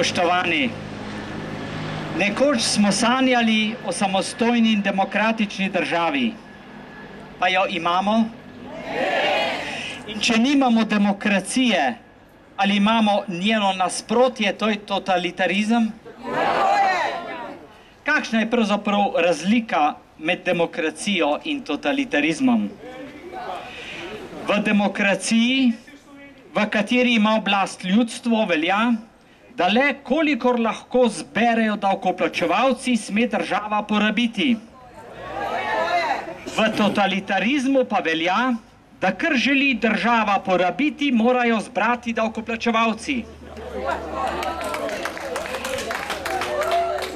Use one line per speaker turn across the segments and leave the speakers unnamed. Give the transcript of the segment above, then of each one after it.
Spoštovani, nekoč smo sanjali o samostojni in demokratični državi. Pa jo imamo? In če nimamo demokracije, ali imamo njeno nasprotje, to je totalitarizem? Kakšna je pravzaprav razlika med demokracijo in totalitarizmom? V demokraciji, v kateri ima oblast ljudstvo, velja, da le kolikor lahko zberejo davkoplačevalci, sme država porabiti. V totalitarizmu pa velja, da kar želi država porabiti, morajo zbrati davkoplačevalci.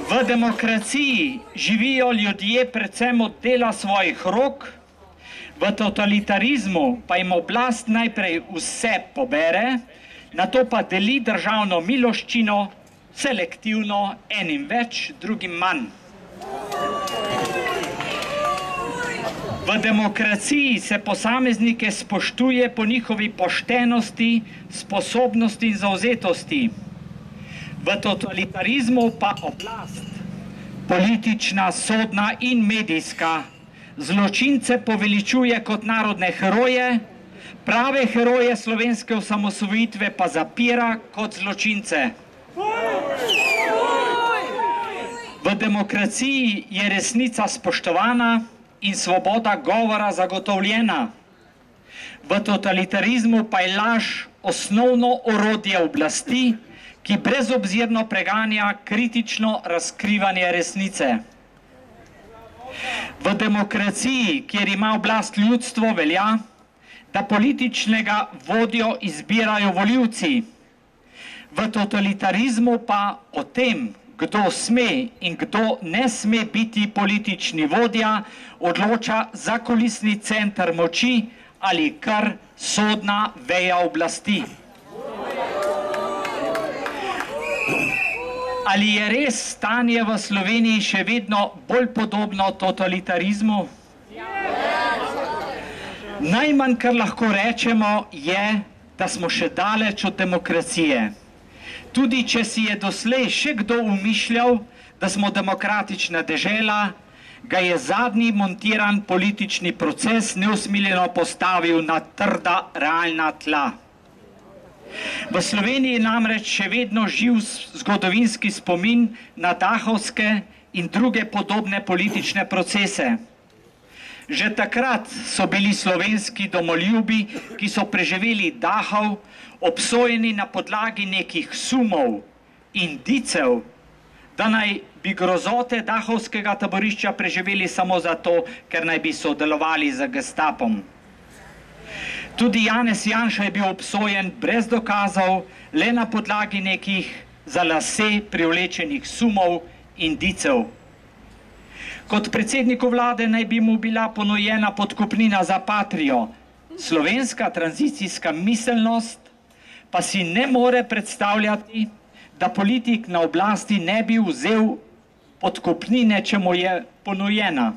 V demokraciji živijo ljudje predvsem od dela svojih rok, v totalitarizmu pa jim oblast najprej vse pobere, nato pa deli državno miloščino selektivno, enim več, drugim manj. V demokraciji se posameznike spoštuje po njihovi poštenosti, sposobnosti in zavzetosti. V totalitarizmu pa oblast, politična, sodna in medijska, zločince poveličuje kot narodne heroje, prave heroje slovenske osamosvojitve pa zapira kot zločince. V demokraciji je resnica spoštovana in svoboda govora zagotovljena. V totalitarizmu pa je laž osnovno orodje oblasti, ki brezobzirno preganja kritično razkrivanje resnice. V demokraciji, kjer ima oblast ljudstvo, velja, da političnega vodjo izbirajo volivci. V totalitarizmu pa o tem, kdo sme in kdo ne sme biti politični vodja, odloča zakulisni center moči ali kar sodna veja oblasti. Ali je res stanje v Sloveniji še vedno bolj podobno totalitarizmu? Najmanj, kar lahko rečemo, je, da smo še daleč od demokracije. Tudi če si je doslej še kdo umišljal, da smo demokratična dežela, ga je zadnji montiran politični proces neusmiljeno postavil na trda realna tla. V Sloveniji namreč še vedno živ zgodovinski spomin na dahovske in druge podobne politične procese. Že takrat so bili slovenski domoljubi, ki so preživeli Dachau, obsojeni na podlagi nekih sumov, indicev, da naj bi grozote Dachovskega taborišča preživeli samo zato, ker naj bi sodelovali z Gestapom. Tudi Janez Janša je bil obsojen brez dokazov, le na podlagi nekih za lase privlečenih sumov, indicev. Kot predsedniku vlade naj bi mu bila ponujena podkupnina za patrijo. Slovenska tranzicijska miselnost pa si ne more predstavljati, da politik na oblasti ne bi vzel podkupnine, če mu je ponujena.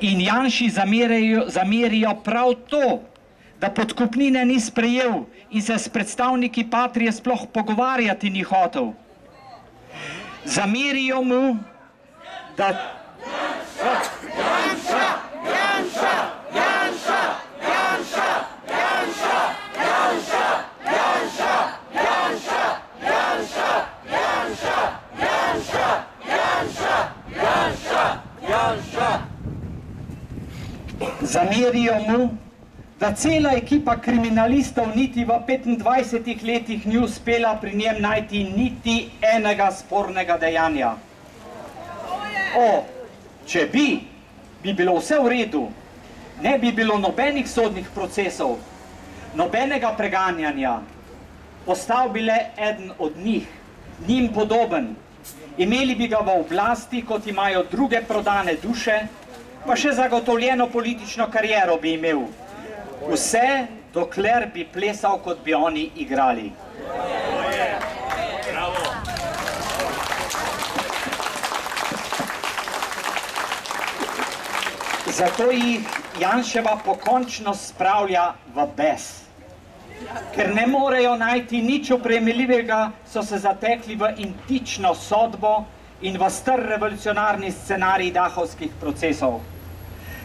In Janši zamerijo prav to, da podkupnine ni sprejel in se s predstavniki patrije sploh pogovarjati ni hotel. Zamerijo mu, da... Zamerijo mu, da cela ekipa kriminalistov niti v 25 letih ni uspela pri njem najti niti enega spornega dejanja. Če bi bilo vse v redu, ne bi bilo nobenih sodnih procesov, nobenega preganjanja, postal bi le eden od njih, njim podoben, imeli bi ga v oblasti, kot imajo druge prodane duše, pa še zagotovljeno politično kariero bi imel. Vse, dokler bi plesal, kot bi oni igrali. Zato jih Janševa pokončnost spravlja v bes. Ker ne morejo najti nič opremljivega, so se zatekli v intično sodbo in v star revolucionarni scenarij dahovskih procesov.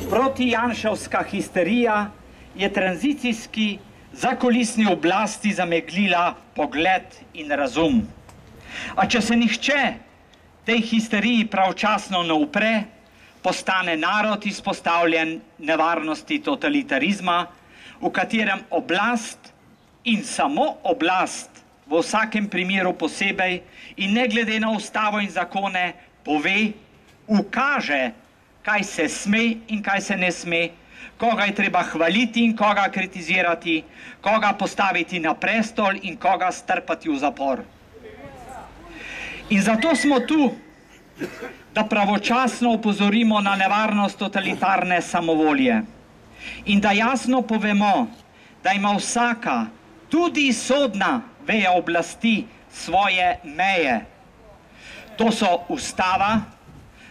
Protijanševska histerija je tranzicijski zakulisni oblasti zameglila pogled in razum. A če se nihče tej histeriji pravčasno ne upre, postane narod izpostavljen nevarnosti totalitarizma, v katerem oblast in samo oblast v vsakem primeru posebej in ne glede na ustavo in zakone pove, ukaže, kaj se sme in kaj se ne sme, koga je treba hvaliti in koga kritizirati, koga postaviti na prestol in koga strpati v zapor. In zato smo tu, da pravočasno opozorimo na nevarnost totalitarne samovolje in da jasno povemo, da ima vsaka, tudi sodna veja oblasti, svoje meje. To so ustava,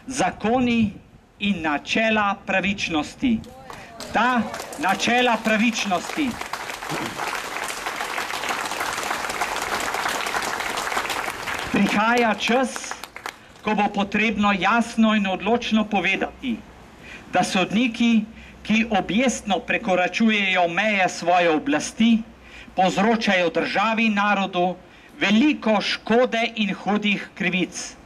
zakoni in načela pravičnosti. Ta načela pravičnosti prihaja čas, ko bo potrebno jasno in odločno povedati, da sodniki, ki objestno prekoračujejo meje svoje oblasti, povzročajo državi in narodu veliko škode in hudih krivic.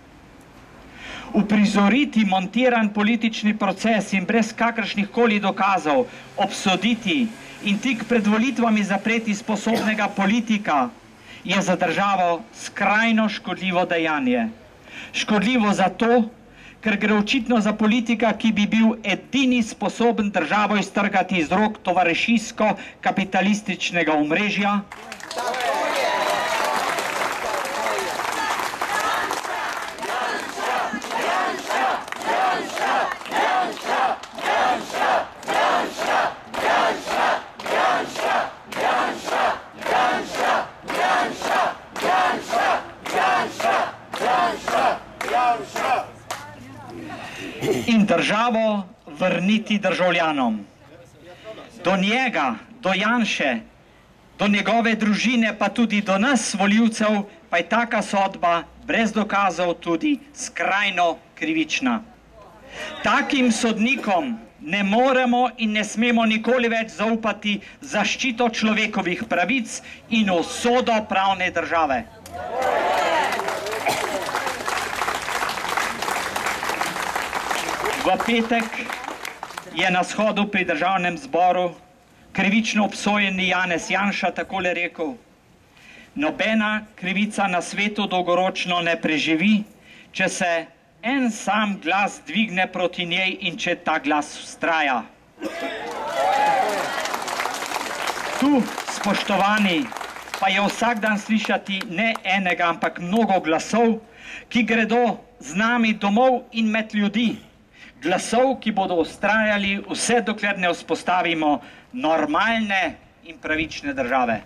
Uprizoriti montiran politični proces in brez kakršnih koli dokazov obsoditi in tik pred volitvami zapreti sposobnega politika je za državo skrajno škodljivo dejanje. Škodljivo zato, ker gre očitno za politika, ki bi bil edini sposoben državo iztrgati iz rok tovarišijsko-kapitalističnega omrežja, in državo vrniti državljanom. Do njega, do Janše, do njegove družine, pa tudi do nas, volivcev, pa je taka sodba brez dokazov tudi skrajno krivična. Takim sodnikom ne moremo in ne smemo nikoli več zaupati zaščito človekovih pravic in usodo pravne države. V petek je na shodu pri Državnem zboru krivično obsojeni Janez Janša takole rekel: nobena krivica na svetu dolgoročno ne preživi, če se en sam glas dvigne proti njej in če ta glas vztraja. Tu, spoštovani, pa je vsak dan slišati ne enega, ampak mnogo glasov, ki gredo z nami domov in med ljudi. Glasov, ki bodo vztrajali vse dokler ne vzpostavimo normalne in pravične države.